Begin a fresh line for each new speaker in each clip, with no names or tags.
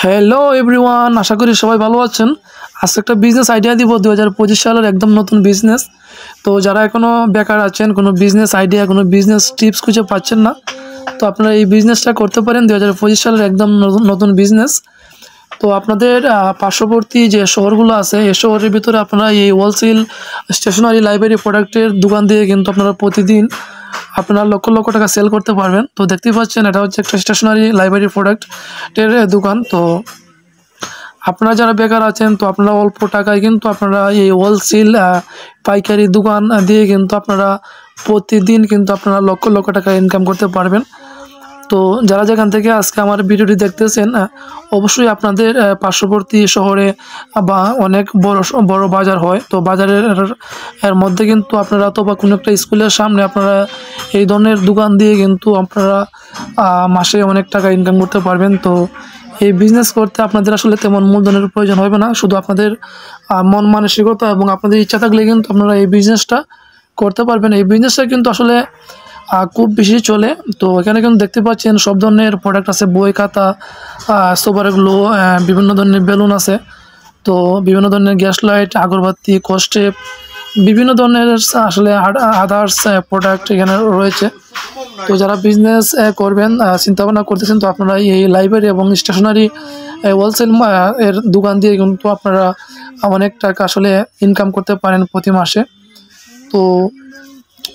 Hello everyone, আশা করি সবাই ভালো আছেন। আজকে একটা বিজনেস আইডিয়া দিব 2025 সালের একদম নতুন বিজনেস। তো যারা এখনও বেকার আছেন, কোনো বিজনেস আইডিয়া, কোনো বিজনেস টিপস খুঁজে পাচ্ছেন না, তো আপনারা এই বিজনেসটা করতে পারেন। 2025 সালের একদম নতুন বিজনেস। তো আপনাদের পার্শ্ববর্তী যে শহরগুলো আছে, এই শহরের ভিতরে আপনারা এই হোলসেল স্টেশনারি লাইব্রেরি প্রোডাক্টের দোকান দিয়ে কিন্তু আপনারা প্রতিদিন আপনারা লক্ষ লক্ষ টাকা সেল করতে পারবেন। তো দেখতেই পাচ্ছেন, এটা হচ্ছে একটা স্টেশনারি লাইব্রেরি প্রোডাক্টের দোকান। তো আপনারা যারা বেকার আছেন, তো আপনারা অল্প টাকায় কিন্তু আপনারা এই হোলসেল পাইকারি দোকান দিয়ে কিন্তু আপনারা প্রতিদিন কিন্তু আপনারা লক্ষ লক্ষ টাকা ইনকাম করতে পারবেন। তো যারা যেখান থেকে আজকে আমার ভিডিওটি দেখতেছেন, অবশ্যই আপনাদের পার্শ্ববর্তী শহরে বা অনেক বড় বাজার হয়, তো বাজারের এর মধ্যে কিন্তু আপনারা অথবা কোনো একটা স্কুলের সামনে আপনারা এই ধরনের দোকান দিয়ে কিন্তু আপনারা মাসে অনেক টাকা ইনকাম করতে পারবেন। তো এই বিজনেস করতে আপনাদের আসলে তেমন মূলধনের প্রয়োজন হবে না, শুধু আপনাদের মন মানসিকতা এবং আপনাদের ইচ্ছা থাকলে কিন্তু আপনারা এই বিজনেসটা করতে পারবেন। এই বিজনেসটা কিন্তু আসলে খুব বেশি চলে। তো এখানে কিন্তু দেখতে পাচ্ছেন সব ধরনের প্রোডাক্ট আছে, বই, খাতা, সুপার গ্লু, বিভিন্ন ধরনের বেলুন আছে। তো বিভিন্ন ধরনের গ্যাস লাইট, আগরবাতি, কস্টেপ, বিভিন্ন ধরনের আসলে আদার্স প্রোডাক্ট এখানে রয়েছে। তো যারা বিজনেস করবেন চিন্তাভাবনা করতেছেন, তো আপনারা এই লাইব্রেরি এবং স্টেশনারি হোলসেল এর দোকান দিয়ে কিন্তু আপনারা অনেক টাকা আসলে ইনকাম করতে পারেন প্রতি মাসে। তো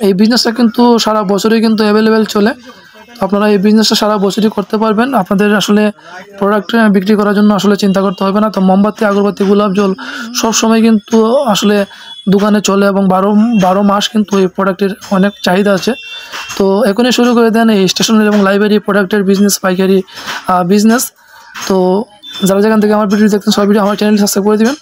এই বিজনেসটা কিন্তু সারা বছরই কিন্তু অ্যাভেলেবেল চলে। তো আপনারা এই বিজনেসটা সারা বছরই করতে পারবেন। আপনাদের আসলে প্রোডাক্ট বিক্রি করার জন্য আসলে চিন্তা করতে হবে না। তো মোমবাতি, আগরবাতি, গোলাপ জল সব সময় কিন্তু আসলে দোকানে চলে এবং বারো মাস কিন্তু এই প্রোডাক্টের অনেক চাহিদা আছে। তো এখনই শুরু করে দেন এই স্টেশনারি এবং লাইব্রেরি প্রোডাক্টের বিজনেস, পাইকারি বিজনেস। তো যারা যেখান থেকে আমার ভিডিও দেখতেন, সব ভিডিও আমার চ্যানেল সাবস্ক্রাইব করে দেবেন।